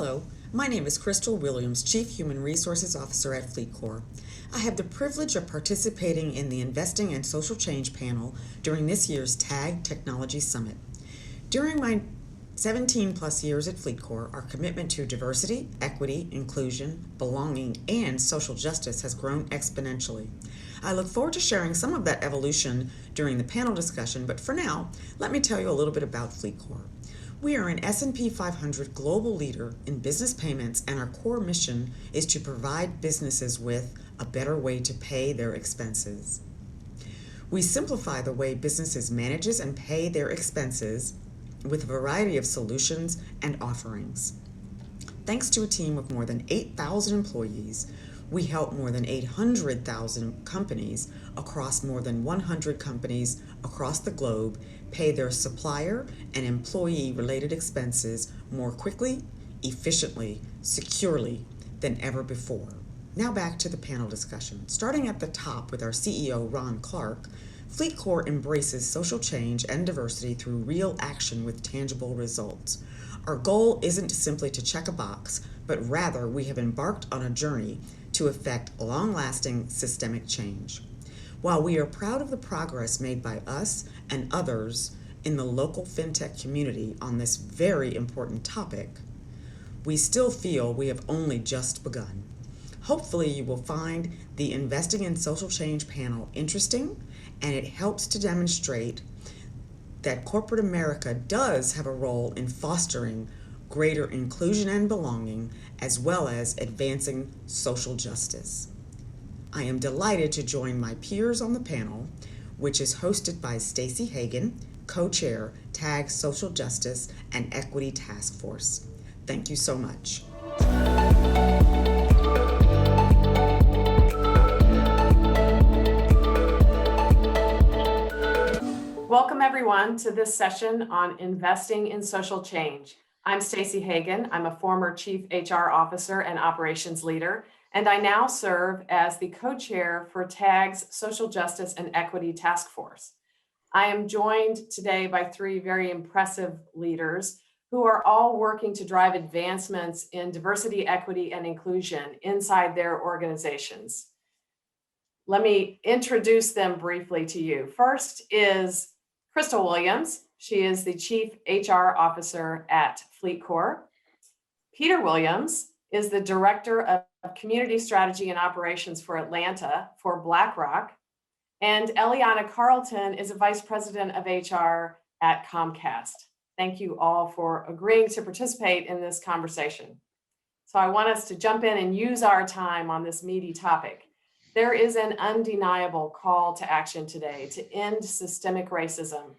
Hello, my name is Crystal Williams, Chief Human Resources Officer at FleetCor. I have the privilege of participating in the Investing and Social Change panel during this year's TAG Technology Summit. During my 17 plus years at FleetCor, our commitment to diversity, equity, inclusion, belonging, and social justice has grown exponentially. I look forward to sharing some of that evolution during the panel discussion, but for now, let me tell you a little bit about FleetCor. We are an S&P 500 global leader in business payments, and our core mission is to provide businesses with a better way to pay their expenses. We simplify the way businesses manage and pay their expenses with a variety of solutions and offerings. Thanks to a team of more than 8,000 employees, we help more than 800,000 companies across more than 100 companies across the globe pay their supplier and employee-related expenses more quickly, efficiently, securely than ever before. Now back to the panel discussion. Starting at the top with our CEO, Ron Clark, FleetCor embraces social change and diversity through real action with tangible results. Our goal isn't simply to check a box, but rather we have embarked on a journey to effect long-lasting systemic change. While we are proud of the progress made by us and others in the local fintech community on this very important topic, we still feel we have only just begun. Hopefully you will find the Investing in Social Change panel interesting, and it helps to demonstrate that corporate America does have a role in fostering greater inclusion and belonging, as well as advancing social justice. I am delighted to join my peers on the panel, which is hosted by Stacey Hagan, co-chair, TAG Social Justice and Equity Task Force. Thank you so much. Welcome everyone to this session on investing in social change. I'm Stacey Hagan. I'm a former Chief HR Officer and Operations Leader, and I now serve as the co-chair for TAG's Social Justice and Equity Task Force. I am joined today by three very impressive leaders who are all working to drive advancements in diversity, equity, and inclusion inside their organizations. Let me introduce them briefly to you. First is Crystal Williams. She is the Chief HR Officer at FleetCor. Peter Williams is the Director of Community Strategy and Operations for Atlanta for BlackRock. And Eliana Carlton is a Vice President of HR at Comcast. Thank you all for agreeing to participate in this conversation. So I want us to jump in and use our time on this meaty topic. There is an undeniable call to action today to end systemic racism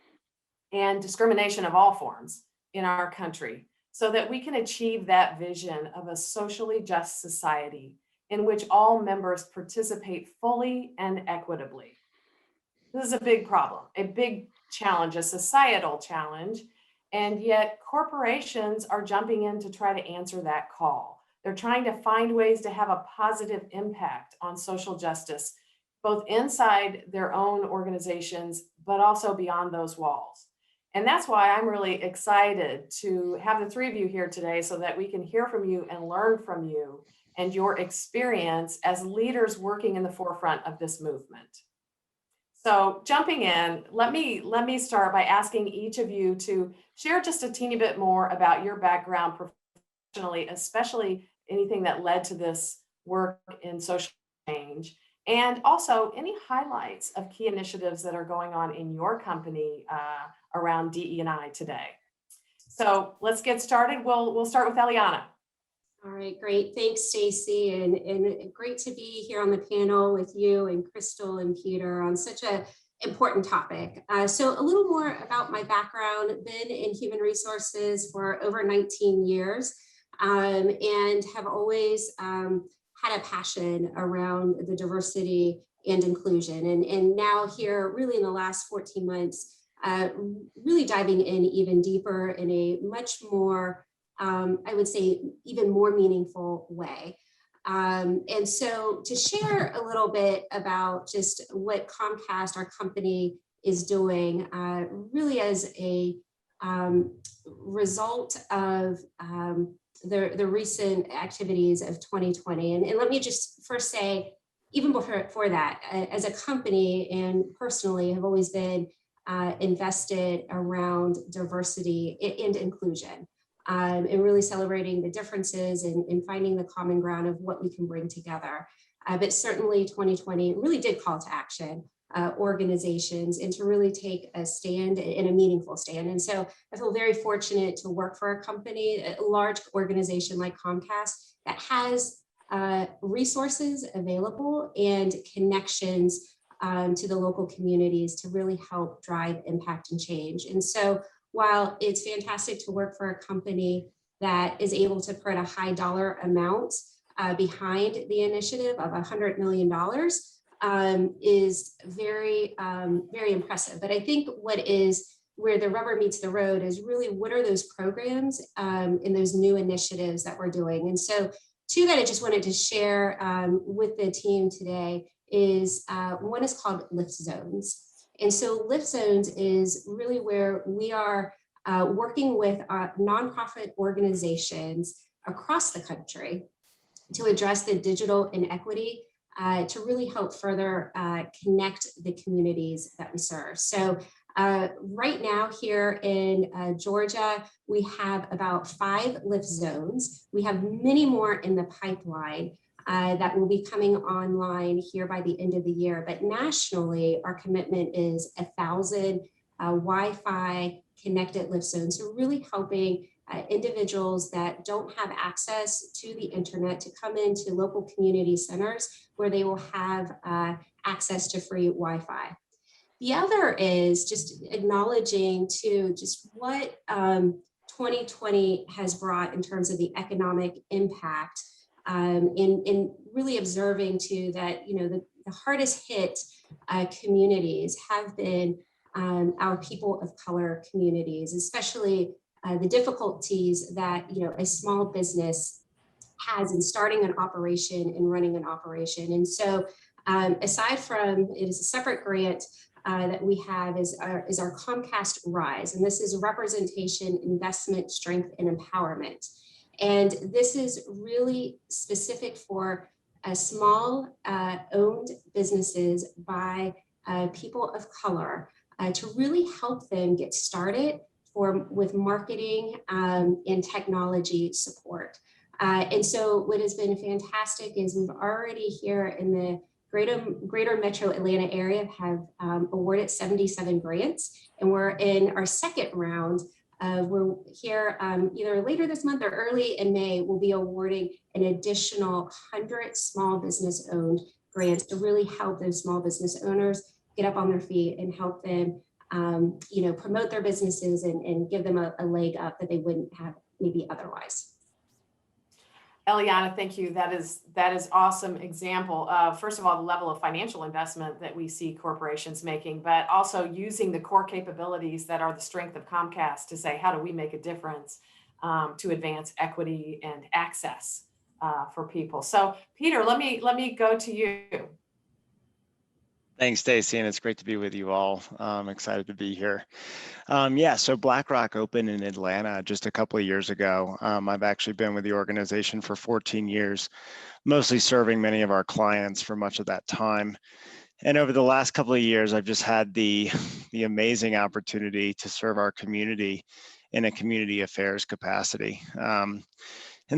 and discrimination of all forms in our country so that we can achieve that vision of a socially just society in which all members participate fully and equitably. This is a big problem, a big challenge, a societal challenge, and yet corporations are jumping in to try to answer that call. They're trying to find ways to have a positive impact on social justice, both inside their own organizations, but also beyond those walls. And that's why I'm really excited to have the three of you here today so that we can hear from you and learn from you and your experience as leaders working in the forefront of this movement. So jumping in, let me start by asking each of you to share just a teeny bit more about your background professionally, especially anything that led to this work in social change, and also any highlights of key initiatives that are going on in your company around DE&I today. So let's get started. We'll start with Eliana. All right, great. Thanks, Stacey, and great to be here on the panel with you and Crystal and Peter on such an important topic. So a little more about my background. Been in human resources for over 19 years and have always had a passion around the diversity and inclusion. And now here, really in the last 14 months, really diving in even deeper in a much more I would say, even more meaningful way. And so to share a little bit about just what Comcast, our company, is doing, really as a result of the recent activities of 2020. And let me just first say, even before that, as a company and personally have always been invested around diversity and inclusion, and really celebrating the differences and finding the common ground of what we can bring together. But certainly 2020 really did call to action organizations and to really take a stand and a meaningful stand. And so I feel very fortunate to work for a company, a large organization like Comcast, that has resources available and connections to the local communities to really help drive impact and change. And so while it's fantastic to work for a company that is able to put a high dollar amount behind the initiative of $100 million, is very, very impressive. But I think where the rubber meets the road is really what are those programs and those new initiatives that we're doing. And so two that I just wanted to share with the team today is one is called Lift Zones. And so Lift Zones is really where we are working with nonprofit organizations across the country to address the digital inequity to really help further connect the communities that we serve. So right now here in Georgia, we have about 5 Lift Zones. We have many more in the pipeline that will be coming online here by the end of the year. But nationally, our commitment is 1,000 Wi-Fi connected Lift Zones. So really helping individuals that don't have access to the internet to come into local community centers where they will have access to free Wi-Fi. The other is just acknowledging to just what 2020 has brought in terms of the economic impact, in really observing too that, you know, the hardest hit communities have been our people of color communities, especially the difficulties that, you know, a small business has in starting an operation and running an operation. And so aside from, it is a separate grant that we have is our Comcast Rise. And this is representation, investment, strength, and empowerment. And this is really specific for small owned businesses by people of color to really help them get started with marketing and technology support. And so what has been fantastic is we've already here in the greater metro Atlanta area have awarded 77 grants, and we're in our second round. We're here either later this month or early in May, we'll be awarding an additional 100 small business owned grants to really help those small business owners get up on their feet and help them you know, promote their businesses and give them a leg up that they wouldn't have maybe otherwise. Eliana, thank you. That is awesome example of, first of all, the level of financial investment that we see corporations making, but also using the core capabilities that are the strength of Comcast to say, how do we make a difference to advance equity and access for people? So Peter, let me go to you. Thanks, Stacy, and it's great to be with you all. I'm excited to be here. Yeah, so BlackRock opened in Atlanta just a couple of years ago. I've actually been with the organization for 14 years, mostly serving many of our clients for much of that time. And over the last couple of years, I've just had the amazing opportunity to serve our community in a community affairs capacity. And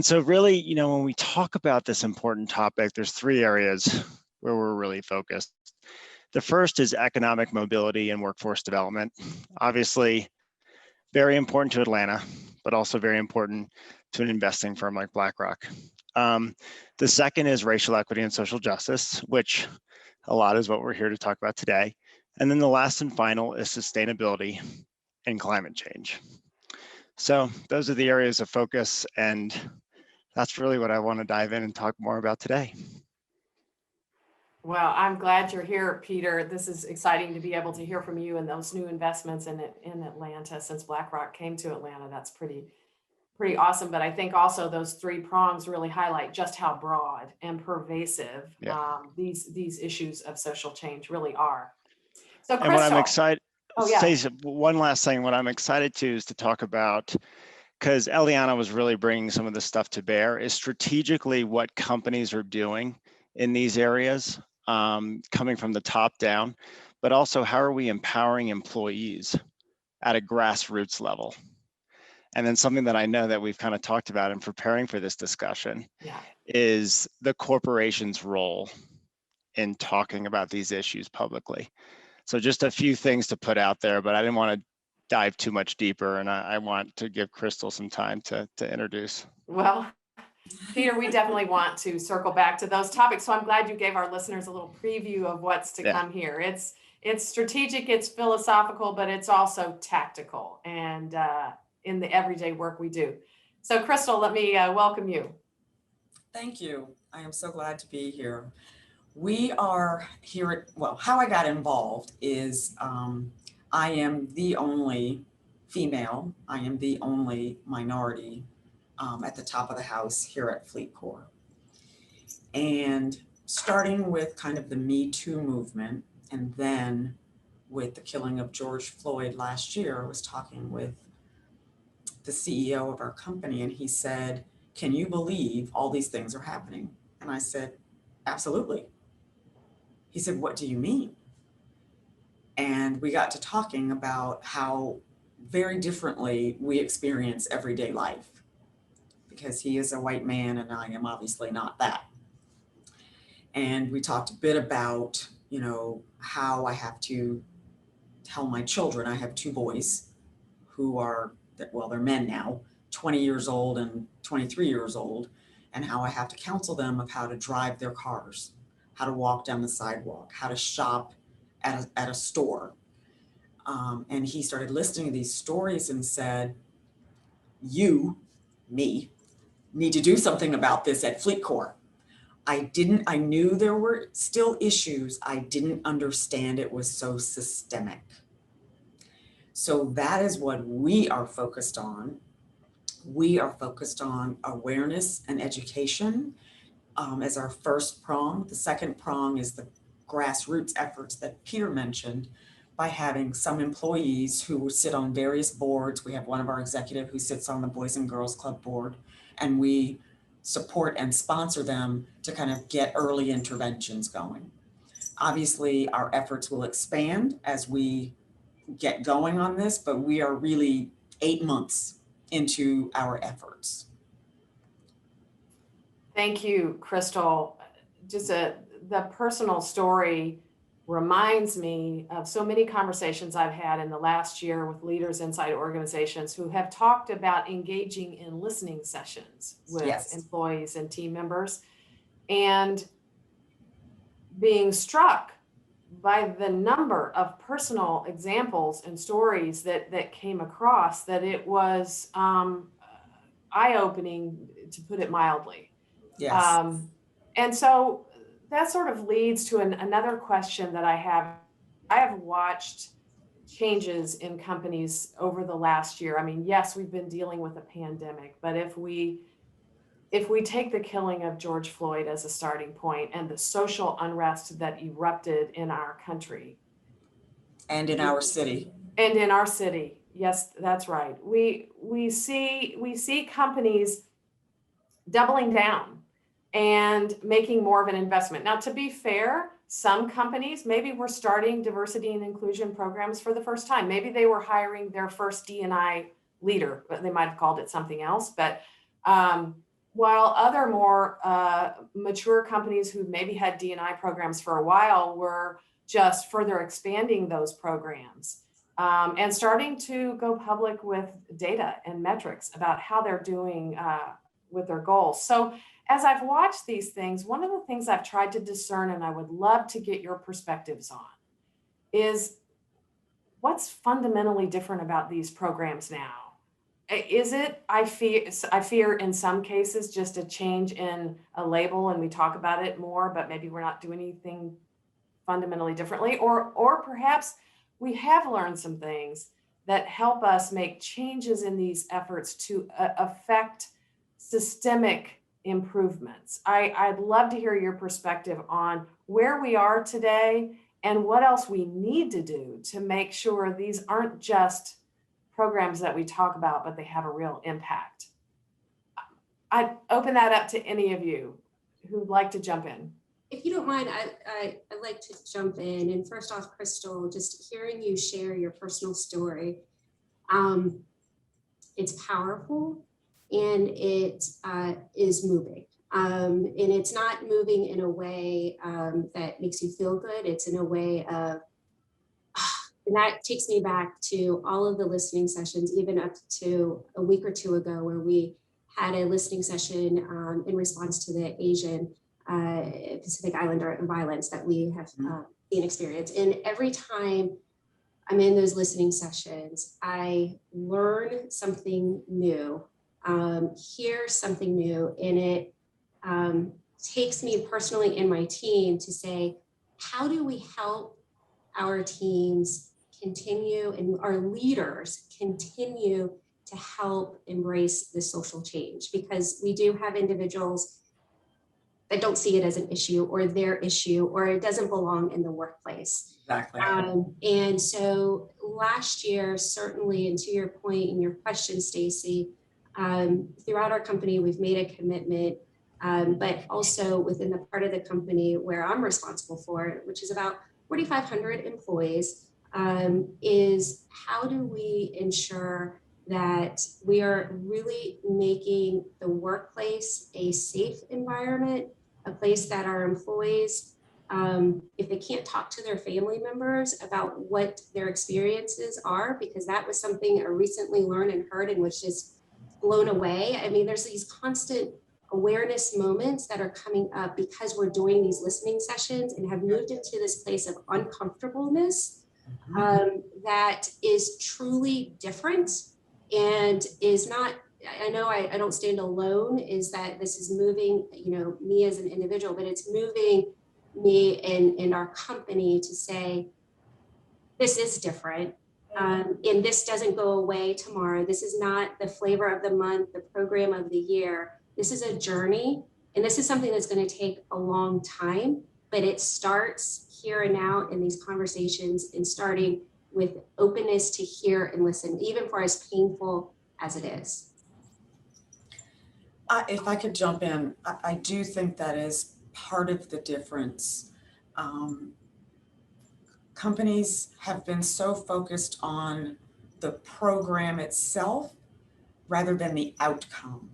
so really, you know, when we talk about this important topic, there's 3 areas where we're really focused. The first is economic mobility and workforce development. Obviously, very important to Atlanta, but also very important to an investing firm like BlackRock. The second is racial equity and social justice, which a lot is what we're here to talk about today. And then the last and final is sustainability and climate change. So those are the areas of focus, and that's really what I want to dive in and talk more about today. Well, I'm glad you're here, Peter. This is exciting to be able to hear from you and those new investments in Atlanta since BlackRock came to Atlanta. That's pretty awesome. But I think also those 3 prongs really highlight just how broad and pervasive these issues of social change really are. So, Crystal, and what I'm excited, oh yeah, Stacey, one last thing. What I'm excited to is to talk about because Eliana was really bringing some of this stuff to bear, is strategically what companies are doing in these areas, coming from the top down, but also how are we empowering employees at a grassroots level? And then something that I know that we've kind of talked about in preparing for this discussion is the corporation's role in talking about these issues publicly. So just a few things to put out there, but I didn't want to dive too much deeper, and I want to give Crystal some time to introduce. Well, Peter, we definitely want to circle back to those topics. So I'm glad you gave our listeners a little preview of what's to come here. It's strategic, it's philosophical, but it's also tactical and in the everyday work we do. So Crystal, let me welcome you. Thank you. I am so glad to be here. We are here at, well, how I got involved is I am the only female, I am the only minority at the top of the house here at Fleet Corps. And starting with kind of the Me Too movement, and then with the killing of George Floyd last year, I was talking with the CEO of our company, and he said, "Can you believe all these things are happening?" And I said, "Absolutely." He said, "What do you mean?" And we got to talking about how very differently we experience everyday life, because he is a white man and I am obviously not that. And we talked a bit about, you know, how I have to tell my children, I have two boys who are, well, they're men now, 20 years old and 23 years old, and how I have to counsel them of how to drive their cars, how to walk down the sidewalk, how to shop at a store. And he started listening to these stories and said, "You, me, need to do something about this at Fleet Corps." I knew there were still issues. I didn't understand it was so systemic. So that is what we are focused on. We are focused on awareness and education as our first prong. The second prong is the grassroots efforts that Peter mentioned, by having some employees who sit on various boards. We have one of our executive who sits on the Boys and Girls Club board, and we support and sponsor them to kind of get early interventions going. Obviously, our efforts will expand as we get going on this, but we are really 8 months into our efforts. Thank you, Crystal. Just the personal story reminds me of so many conversations I've had in the last year with leaders inside organizations who have talked about engaging in listening sessions with employees and team members, and being struck by the number of personal examples and stories that came across, that it was eye-opening, to put it mildly. And so that sort of leads to another question that I have. I have watched changes in companies over the last year. I mean, yes, we've been dealing with a pandemic, but if we take the killing of George Floyd as a starting point and the social unrest that erupted in our country. And in our city. And in our city. Yes, that's right. We see companies doubling down and making more of an investment. Now, to be fair, some companies maybe were starting diversity and inclusion programs for the first time. Maybe they were hiring their first D&I leader, but they might have called it something else. But while other more mature companies who maybe had D&I programs for a while were just further expanding those programs and starting to go public with data and metrics about how they're doing with their goals. So as I've watched these things, one of the things I've tried to discern, and I would love to get your perspectives on, is what's fundamentally different about these programs now? Is it, I fear in some cases, just a change in a label and we talk about it more, but maybe we're not doing anything fundamentally differently, or perhaps we have learned some things that help us make changes in these efforts to affect systemic improvements. I'd love to hear your perspective on where we are today and what else we need to do to make sure these aren't just programs that we talk about, but they have a real impact. I'd open that up to any of you who'd like to jump in. If you don't mind, I'd like to jump in. And first off, Crystal, just hearing you share your personal story, it's powerful and it is moving. And it's not moving in a way that makes you feel good. It's in a way of, and that takes me back to all of the listening sessions, even up to a week or two ago, where we had a listening session in response to the Asian Pacific Islander violence that we have seen experience. And every time I'm in those listening sessions, I learn something new, hear something new, and it takes me personally and my team to say, how do we help our teams continue and our leaders continue to help embrace this social change? Because we do have individuals that don't see it as an issue or their issue, or it doesn't belong in the workplace. Exactly. And so last year, certainly, and to your point in your question, Stacy, throughout our company, we've made a commitment, but also within the part of the company where I'm responsible for, which is about 4,500 employees, is how do we ensure that we are really making the workplace a safe environment, a place that our employees, if they can't talk to their family members about what their experiences are, because that was something I recently learned and heard and was just blown away. I mean, there's these constant awareness moments that are coming up because we're doing these listening sessions and have moved into this place of uncomfortableness that is truly different and is not, I know I don't stand alone, is that this is moving, me as an individual, but it's moving me and our company to say, this is different. And this doesn't go away tomorrow. This is not the flavor of the month, the program of the year. This is a journey. And this is something that's going to take a long time, but it starts here and now in these conversations and starting with openness to hear and listen, even for as painful as it is. If I could jump in, I do think that is part of the difference. Companies have been so focused on the program itself rather than the outcome.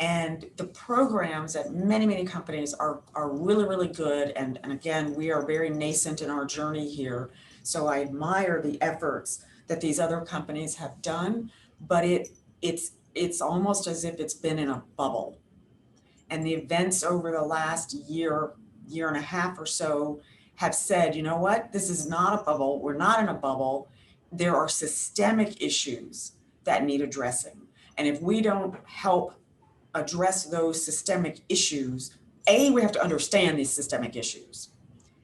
And the programs at many, many companies are really, really good. And again, we are very nascent in our journey here. So I admire the efforts that these other companies have done, but it's almost as if it's been in a bubble. And the events over the last year and a half or so have said, you know what, this is not a bubble. We're not in a bubble. There are systemic issues that need addressing. And if we don't help address those systemic issues, we have to understand these systemic issues.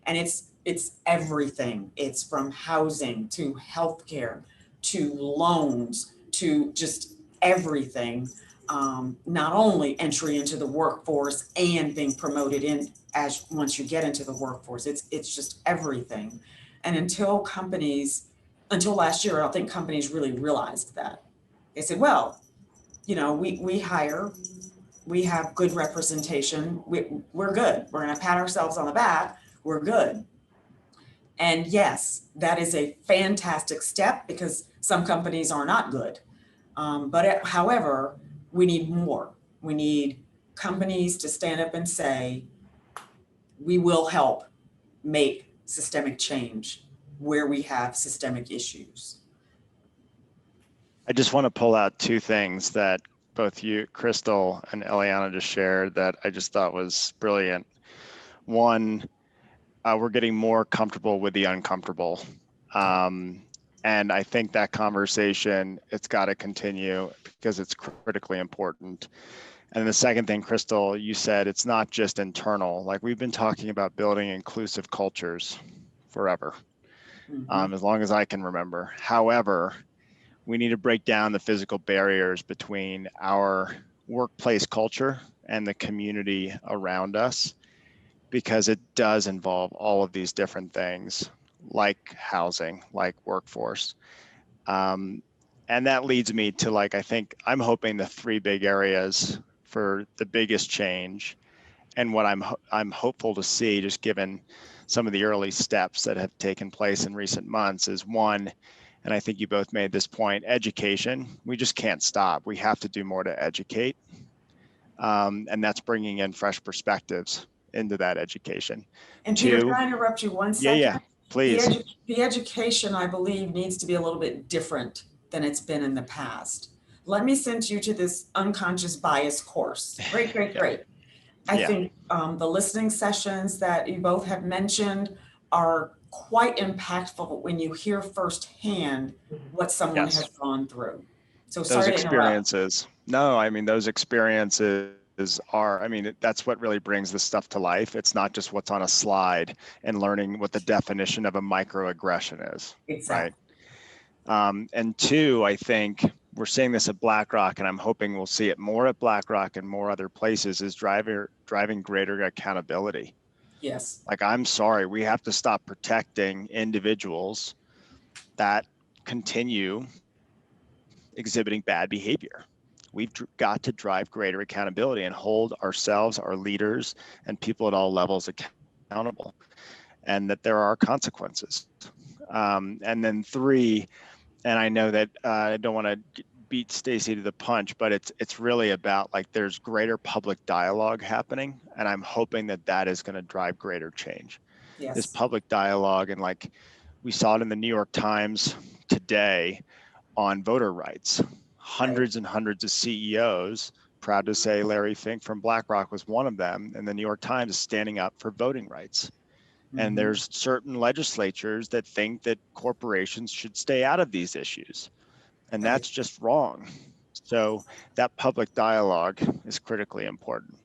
And it's everything. It's from housing to healthcare to loans to just everything. Not only entry into the workforce and being promoted in as once you get into the workforce, it's just everything. And until last year, I don't think companies really realized that. They said, well, we hire, we have good representation, we're good. We're going to pat ourselves on the back, we're good. And yes, that is a fantastic step because some companies are not good. However, we need more. We need companies to stand up and say, we will help make systemic change where we have systemic issues. I just want to pull out two things that both you, Crystal, and Eliana just shared that I just thought was brilliant. One, we're getting more comfortable with the uncomfortable. And I think that conversation, it's got to continue because it's critically important. And the second thing, Crystal, you said it's not just internal. Like we've been talking about building inclusive cultures forever, as long as I can remember. However, we need to break down the physical barriers between our workplace culture and the community around us, because it does involve all of these different things like housing, like workforce. And that leads me to, like, I think I'm hoping the three big areas for the biggest change, and what I'm hopeful to see, just given some of the early steps that have taken place in recent months, is one, and I think you both made this point, education. We just can't stop. We have to do more to educate. And that's bringing in fresh perspectives into that education. And Peter, can Two, I interrupt you one yeah, second? please. The education, I believe, needs to be a little bit different than it's been in the past. Let me send you to this unconscious bias course. Great, great, Yeah. great. I Yeah. think the listening sessions that you both have mentioned are quite impactful when you hear firsthand what someone Yes. has gone through. So Those sorry to interrupt. experiences. No, I mean, those experiences are, I mean, that's what really brings this stuff to life. It's not just what's on a slide and learning what the definition of a microaggression is, right? Exactly. And two, I think we're seeing this at BlackRock, and I'm hoping we'll see it more at BlackRock and more other places, is driving greater accountability. Yes. Like, I'm sorry, we have to stop protecting individuals that continue exhibiting bad behavior. We've got to drive greater accountability and hold ourselves, our leaders, and people at all levels accountable, and that there are consequences. And then three, and I know that I don't want to beat Stacy to the punch, but it's really about, like, there's greater public dialogue happening, and I'm hoping that that is going to drive greater change. Yes. This public dialogue, and like we saw it in the New York Times today on voter rights, hundreds and hundreds of CEOs, proud to say Larry Fink from BlackRock was one of them, and the New York Times is standing up for voting rights. And there's certain legislatures that think that corporations should stay out of these issues, and that's just wrong. So that public dialogue is critically important.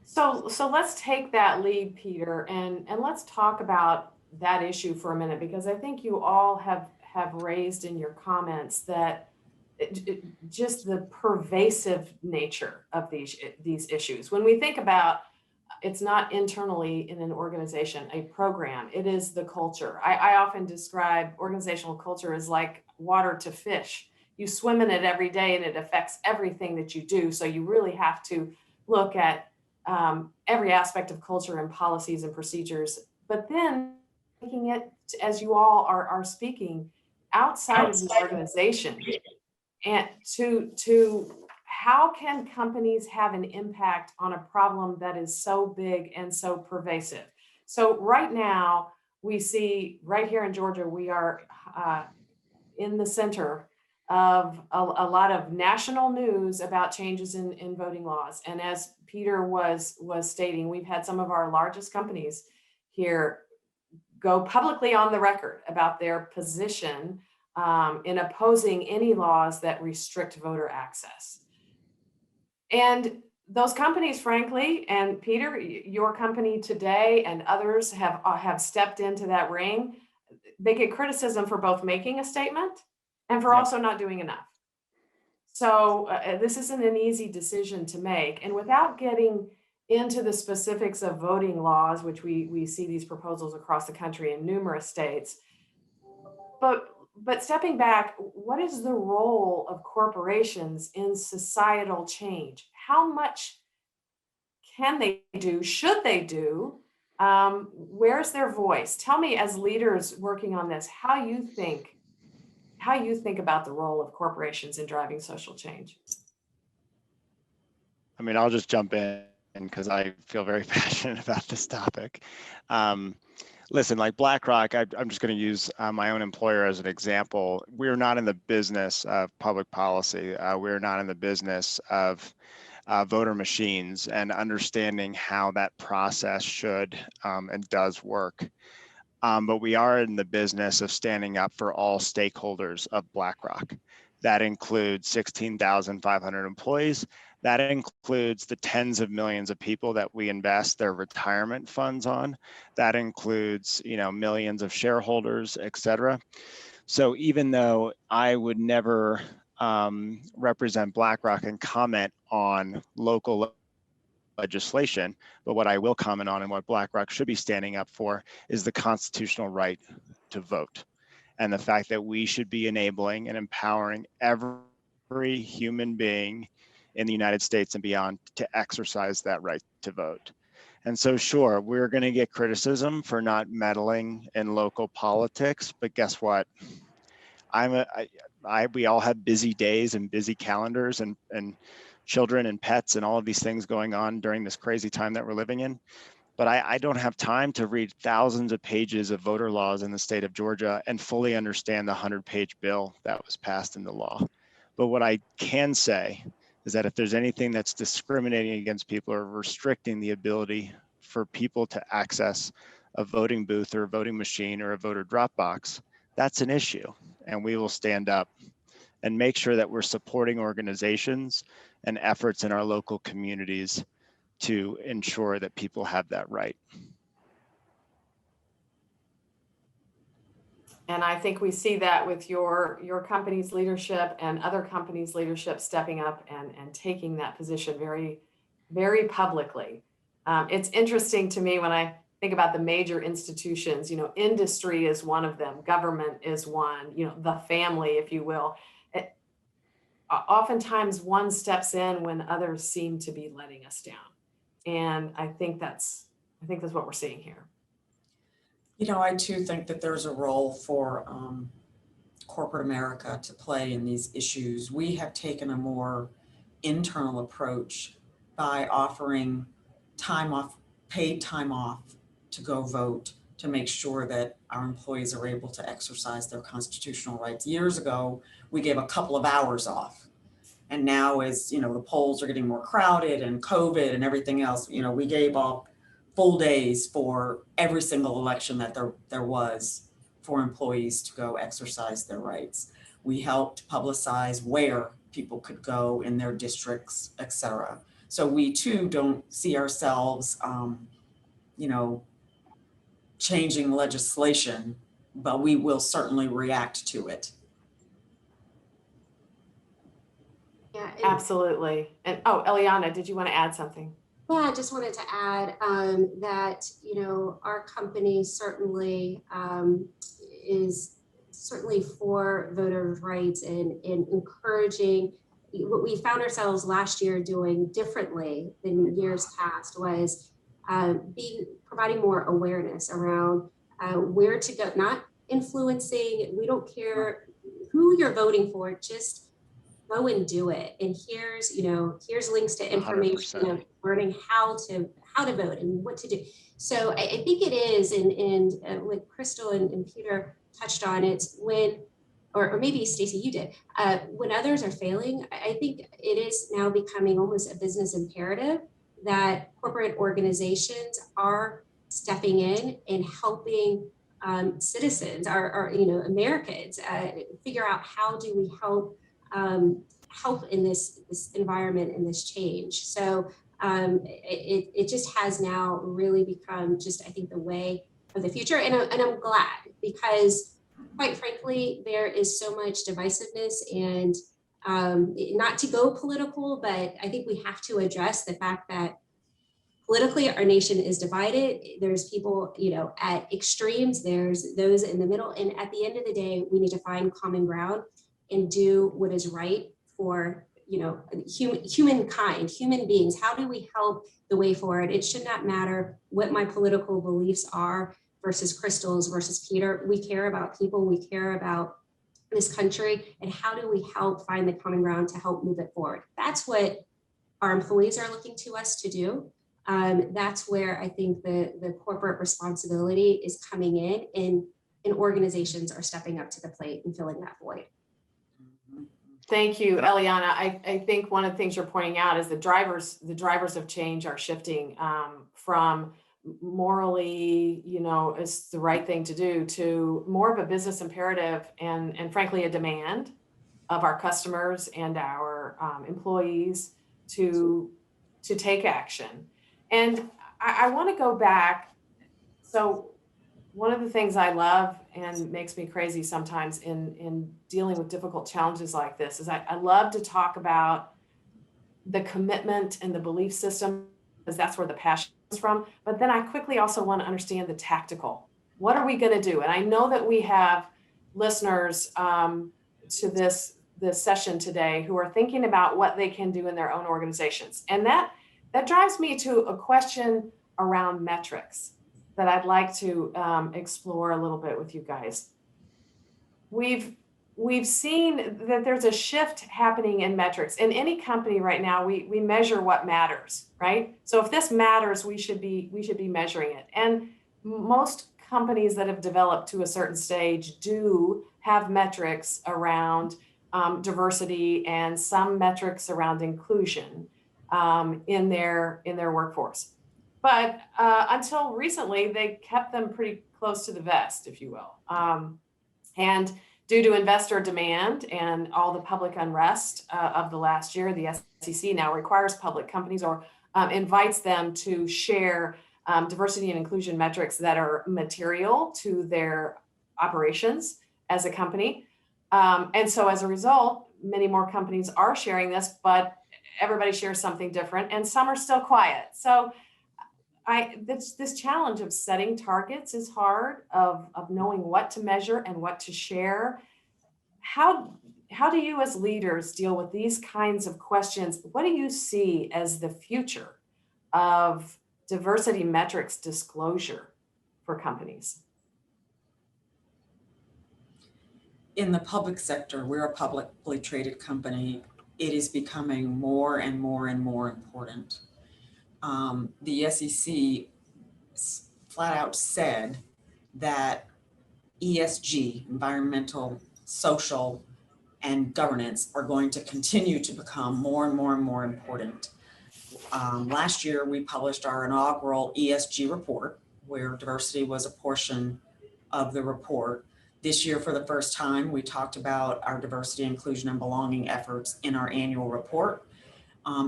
So let's take that lead, Peter, and let's talk about that issue for a minute, because I think you all have raised in your comments that just the pervasive nature of these issues. When we think about, it's not internally in an organization, a program, it is the culture. I often describe organizational culture as like water to fish. You swim in it every day and it affects everything that you do. So you really have to look at every aspect of culture and policies and procedures, but then taking it, as you all are speaking, outside of the organization, and to how can companies have an impact on a problem that is so big and so pervasive? So right now, we see right here in Georgia, we are in the center of a lot of national news about changes in voting laws. And as Peter was stating, we've had some of our largest companies here go publicly on the record about their position in opposing any laws that restrict voter access. And those companies, frankly, and Peter, your company today and others have stepped into that ring. They get criticism for both making a statement and for also not doing enough. So this isn't an easy decision to make. And without getting into the specifics of voting laws, which we see these proposals across the country in numerous states, but stepping back, what is the role of corporations in societal change? How much can they do? Should they do? Where's their voice? Tell me, as leaders working on this, how you think about the role of corporations in driving social change. I mean, I'll just jump in because I feel very passionate about this topic. Listen, like BlackRock, I'm just going to use my own employer as an example. We're not in the business of public policy. We're not in the business of voter machines and understanding how that process should and does work. But we are in the business of standing up for all stakeholders of BlackRock. That includes 16,500 employees. That includes the tens of millions of people that we invest their retirement funds on. That includes, millions of shareholders, et cetera. So even though I would never represent BlackRock and comment on local legislation, but what I will comment on and what BlackRock should be standing up for is the constitutional right to vote. and the fact that we should be enabling and empowering every human being in the United States and beyond to exercise that right to vote. And so, sure, we're going to get criticism for not meddling in local politics, but guess what? We all have busy days and busy calendars and children and pets and all of these things going on during this crazy time that we're living in. But I don't have time to read thousands of pages of voter laws in the state of Georgia and fully understand the 100-page bill that was passed into law. But what I can say is that if there's anything that's discriminating against people or restricting the ability for people to access a voting booth or a voting machine or a voter drop box, that's an issue. And we will stand up and make sure that we're supporting organizations and efforts in our local communities to ensure that people have that right. And I think we see that with your company's leadership and other companies' leadership stepping up and taking that position very, very publicly. It's interesting to me when I think about the major institutions, industry is one of them, government is one, the family, if you will. Oftentimes one steps in when others seem to be letting us down. And I think that's what we're seeing here. I too think that there's a role for corporate America to play in these issues. We have taken a more internal approach by offering time off, paid time off to go vote, to make sure that our employees are able to exercise their constitutional rights. Years ago, we gave a couple of hours off. And now as, the polls are getting more crowded and COVID and everything else, we gave off full days for every single election that there was for employees to go exercise their rights. We helped publicize where people could go in their districts, et cetera. So we too don't see ourselves, changing legislation, but we will certainly react to it. Yeah, Absolutely. And Eliana, did you want to add something? Yeah, I just wanted to add that, our company certainly is certainly for voters' rights and encouraging. What we found ourselves last year doing differently than years past was providing more awareness around where to go, not influencing. We don't care who you're voting for, just go and do it. And here's links to information 100%. of learning how to vote and what to do. So I think it is, and what Crystal and Peter touched on, it's when, or maybe Stacey, you did, when others are failing, I think it is now becoming almost a business imperative that corporate organizations are stepping in and helping citizens, our Americans, figure out how do we help in this environment and this change. So it just has now really become just, I think, the way of the future. And I'm glad, because quite frankly, there is so much divisiveness, and not to go political, but I think we have to address the fact that politically our nation is divided. There's people, at extremes, there's those in the middle. And at the end of the day, we need to find common ground and do what is right for humankind, human beings. How do we help the way forward? It should not matter what my political beliefs are versus Crystal's versus Peter. We care about people, we care about this country, and how do we help find the common ground to help move it forward? That's what our employees are looking to us to do. That's where I think the corporate responsibility is coming in, and organizations are stepping up to the plate and filling that void. Thank you, Eliana. I think one of the things you're pointing out is the drivers of change are shifting from morally, it's the right thing to do, to more of a business imperative and frankly a demand of our customers and our employees to take action. And I want to go back. So one of the things I love and makes me crazy sometimes in dealing with difficult challenges like this is I love to talk about the commitment and the belief system, because that's where the passion comes from. But then I quickly also want to understand the tactical. What are we going to do? And I know that we have, listeners to this session today who are thinking about what they can do in their own organizations. And that drives me to a question around metrics that I'd like to explore a little bit with you guys. We've seen that there's a shift happening in metrics. In any company right now, we measure what matters, right? So if this matters, we should be measuring it. And most companies that have developed to a certain stage do have metrics around diversity and some metrics around inclusion in their workforce. But until recently, they kept them pretty close to the vest, if you will. And due to investor demand and all the public unrest of the last year, the SEC now requires public companies or invites them to share diversity and inclusion metrics that are material to their operations as a company. And so as a result, many more companies are sharing this, but everybody shares something different and some are still quiet. So this challenge of setting targets is hard, of knowing what to measure and what to share. How do you as leaders deal with these kinds of questions? What do you see as the future of diversity metrics disclosure for companies? In the public sector, we're a publicly traded company. It is becoming more and more and more important. The SEC flat out said that ESG, environmental, social, and governance, are going to continue to become more and more and more important. Last year, we published our inaugural ESG report, where diversity was a portion of the report. This year, for the first time, we talked about our diversity, inclusion, and belonging efforts in our annual report,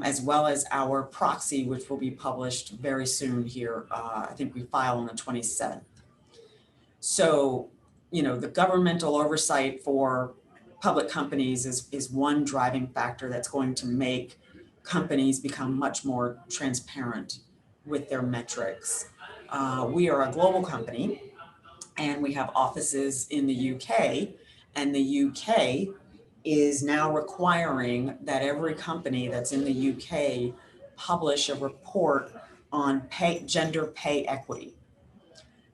as well as our proxy, which will be published very soon here. I think we file on the 27th. So, the governmental oversight for public companies is one driving factor that's going to make companies become much more transparent with their metrics. We are a global company and we have offices in the UK, and the UK is now requiring that every company that's in the UK publish a report on gender pay equity.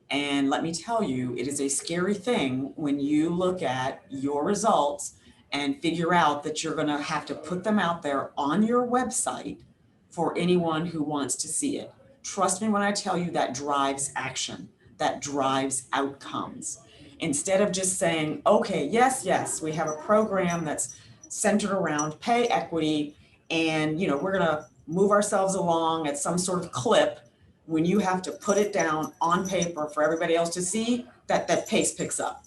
And let me tell you, it is a scary thing when you look at your results and figure out that you're going to have to put them out there on your website for anyone who wants to see it. Trust me when I tell you that drives action, that drives outcomes. Instead of just saying, okay, yes, we have a program that's centered around pay equity and, we're going to move ourselves along at some sort of clip. When you have to put it down on paper for everybody else to see, that pace picks up.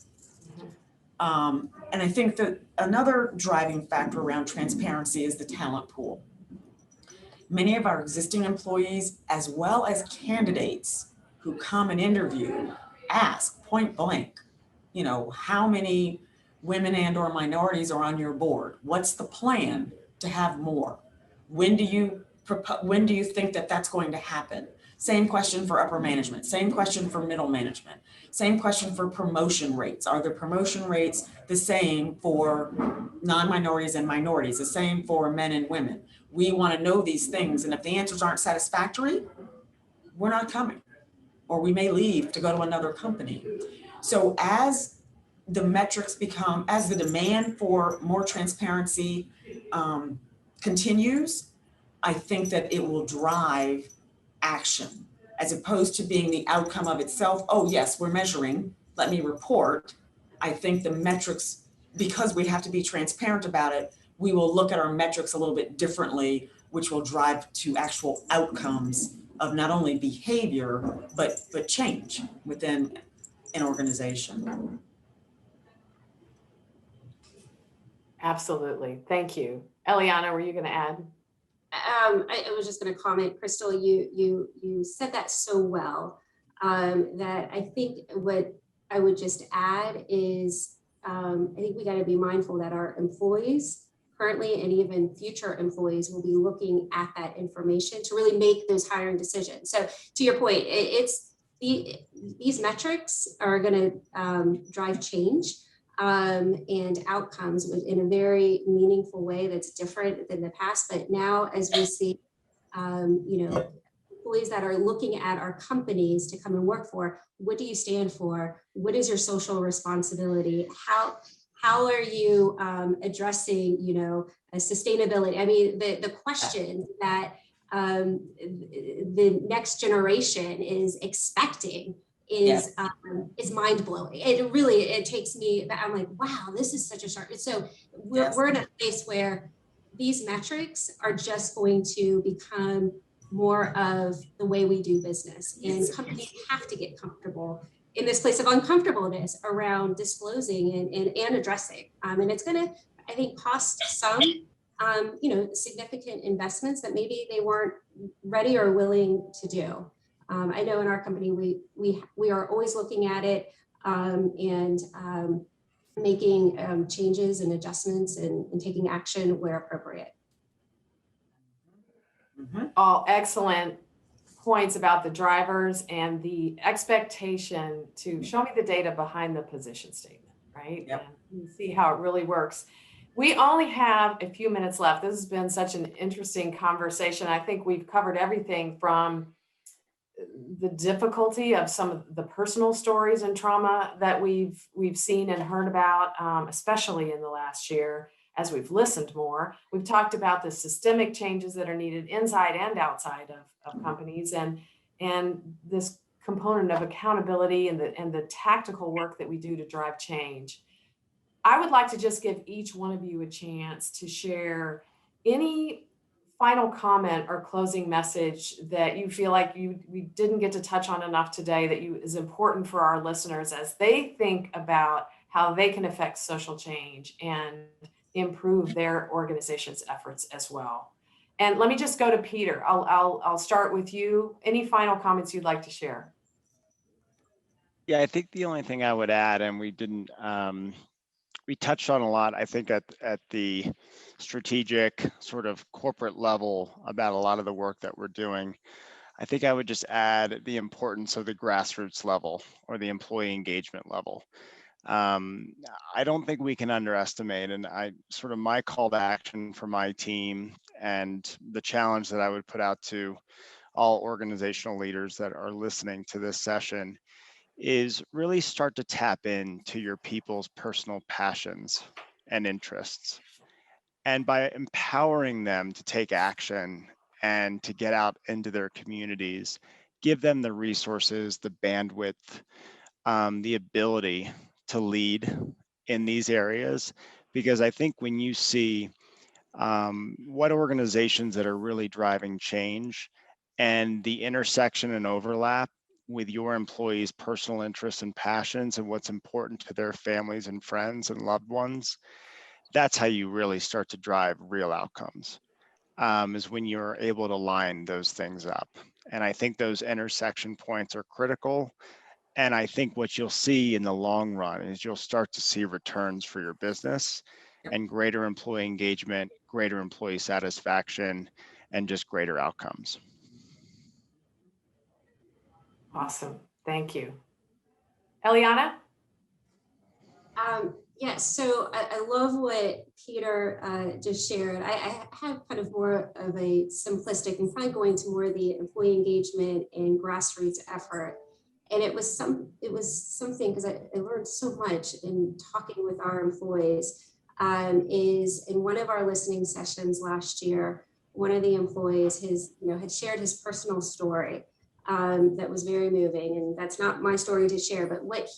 And I think that another driving factor around transparency is the talent pool. Many of our existing employees, as well as candidates who come and interview, ask point blank, how many women and or minorities are on your board? What's the plan to have more? When do you think that that's going to happen? Same question for upper management, same question for middle management, same question for promotion rates. Are the promotion rates the same for non-minorities and minorities, the same for men and women? We want to know these things, and if the answers aren't satisfactory, we're not coming, or we may leave to go to another company. So as the metrics become, as the demand for more transparency continues, I think that it will drive action as opposed to being the outcome of itself. Oh yes, we're measuring, let me report. I think the metrics, because we have to be transparent about it, we will look at our metrics a little bit differently, which will drive to actual outcomes of not only behavior, but change within an organization. Absolutely. Thank you. Eliana, were you going to add? I was just going to comment, Crystal, you said that so well, that I think what I would just add is, I think we got to be mindful that our employees currently and even future employees will be looking at that information to really make those hiring decisions. So to your point, these metrics are going to drive change. and outcomes in a very meaningful way that's different than the past. But now, as we see, employees that are looking at our companies to come and work for, what do you stand for? What is your social responsibility? How are you addressing, sustainability? I mean, the question that the next generation is expecting is mind blowing. It takes me. I'm like, wow, this is such a sharp. So we're in a place where these metrics are just going to become more of the way we do business, and companies have to get comfortable in this place of uncomfortableness around disclosing and addressing. And it's going to, I think, cost some, significant investments that maybe they weren't ready or willing to do. I know in our company, we are always looking at it and making changes and adjustments and taking action where appropriate. All excellent points about the drivers and the expectation to show me the data behind the position statement, right? Yep. And see how it really works. We only have a few minutes left. This has been such an interesting conversation. I think we've covered everything from the difficulty of some of the personal stories and trauma that we've seen and heard about, especially in the last year as we've listened more. We've talked about the systemic changes that are needed inside and outside of companies, and this component of accountability and the tactical work that we do to drive change. I would like to just give each one of you a chance to share any final comment or closing message that you feel like we didn't get to touch on enough today that is important for our listeners as they think about how they can affect social change and improve their organization's efforts as well. And let me just go to Peter. I'll start with you. Any final comments you'd like to share? Yeah, I think the only thing I would add, and we didn't, we touched on a lot, I think, at the strategic sort of corporate level about a lot of the work that we're doing. I think I would just add the importance of the grassroots level or the employee engagement level. I don't think we can underestimate, and my call to action for my team and the challenge that I would put out to all organizational leaders that are listening to this session is really start to tap into your people's personal passions and interests. And by empowering them to take action and to get out into their communities, give them the resources, the bandwidth, the ability to lead in these areas. Because I think when you see what organizations that are really driving change and the intersection and overlap with your employees' personal interests and passions and what's important to their families and friends and loved ones, that's how you really start to drive real outcomes, is when you're able to line those things up. And I think those intersection points are critical. And I think what you'll see in the long run is you'll start to see returns for your business and greater employee engagement, greater employee satisfaction, and just greater outcomes. Awesome. Thank you. Eliana? Yes, so I love what Peter just shared. I have kind of more of a simplistic and probably going to more of the employee engagement and grassroots effort. And it was something, because I learned so much in talking with our employees, is in one of our listening sessions last year, one of the employees had shared his personal story that was very moving. And that's not my story to share, but what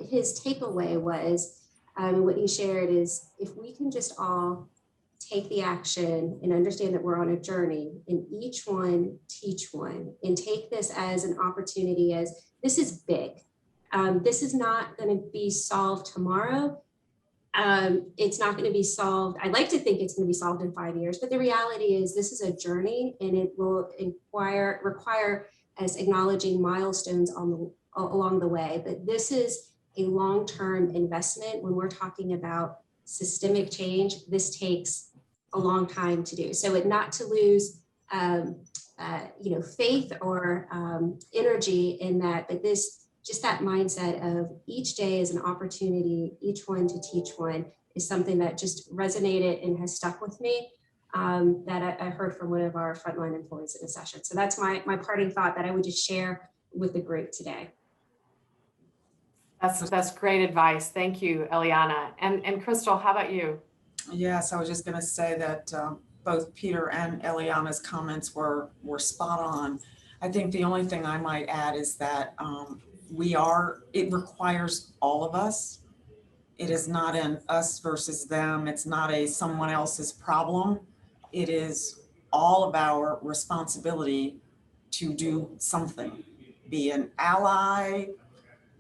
his takeaway was, what he shared is, if we can just all take the action and understand that we're on a journey, and each one teach one, and take this as an opportunity, as this is big. This is not going to be solved tomorrow. It's not going to be solved. I'd like to think it's going to be solved in 5 years, but the reality is this is a journey, and it will require us acknowledging milestones along the way. But this is a long-term investment. When we're talking about systemic change, this takes a long time to do. So not to lose faith or energy in that, but this just that mindset of each day is an opportunity, each one to teach one, is something that just resonated and has stuck with me, that I heard from one of our frontline employees in a session. So that's my parting thought that I would just share with the group today. That's great advice. Thank you, Eliana. And Crystal, how about you? Yes, I was just going to say that both Peter and Eliana's comments were spot on. I think the only thing I might add is that it requires all of us. It is not an us versus them. It's not a someone else's problem. It is all of our responsibility to do something, be an ally,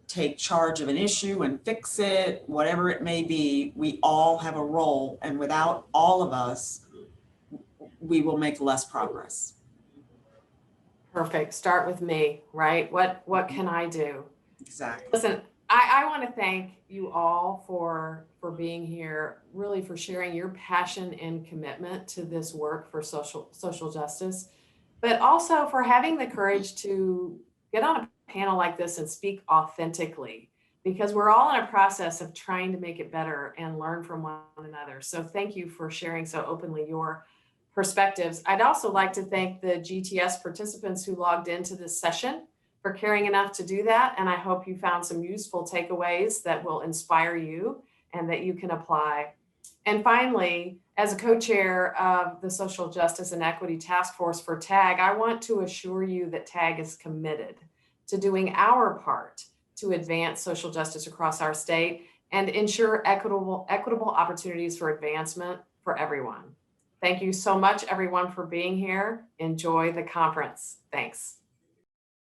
take charge of an issue and fix it, whatever it may be. We all have a role, and without all of us, we will make less progress. Perfect. Start with me, right? What can I do? Exactly. Listen, I want to thank you all for being here, really for sharing your passion and commitment to this work for social justice, but also for having the courage to get on a panel like this and speak authentically, because we're all in a process of trying to make it better and learn from one another. So thank you for sharing so openly your perspectives. I'd also like to thank the GTS participants who logged into this session for caring enough to do that. And I hope you found some useful takeaways that will inspire you and that you can apply. And finally, as a co-chair of the Social Justice and Equity Task Force for TAG, I want to assure you that TAG is committed to doing our part to advance social justice across our state and ensure equitable opportunities for advancement for everyone. Thank you so much, everyone, for being here. Enjoy the conference. Thanks.